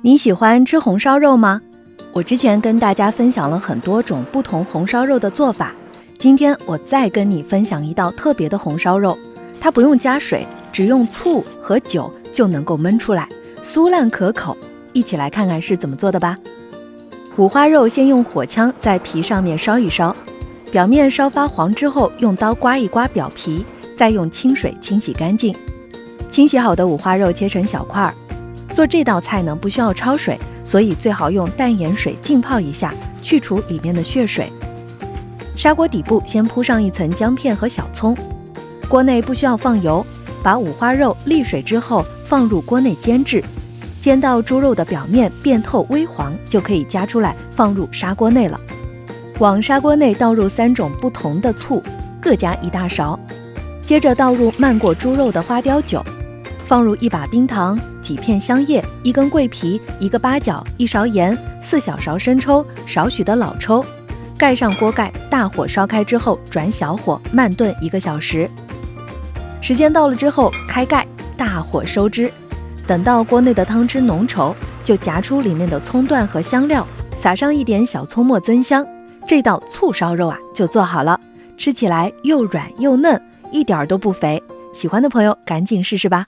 你喜欢吃红烧肉吗？我之前跟大家分享了很多种不同红烧肉的做法，今天我再跟你分享一道特别的红烧肉，它不用加水，只用醋和酒就能够焖出来，酥烂可口。一起来看看是怎么做的吧。五花肉先用火枪在皮上面烧一烧，表面烧发黄之后，用刀刮一刮表皮，再用清水清洗干净。清洗好的五花肉切成小块。做这道菜呢，不需要焯水，所以最好用淡盐水浸泡一下，去除里面的血水。砂锅底部先铺上一层姜片和小葱，锅内不需要放油，把五花肉沥水之后放入锅内煎制，煎到猪肉的表面变透微黄，就可以夹出来放入砂锅内了。往砂锅内倒入3种不同的醋，各加1大勺，接着倒入漫过猪肉的花雕酒，放入1把冰糖、几片香叶、1根桂皮、1个八角、1勺盐、4小勺生抽、少许的老抽，盖上锅盖，大火烧开之后转小火慢炖1个小时。时间到了之后开盖，大火收汁，等到锅内的汤汁浓稠，就夹出里面的葱段和香料，撒上一点小葱末增香，这道醋烧肉就做好了，吃起来又软又嫩，一点都不肥。喜欢的朋友赶紧试试吧。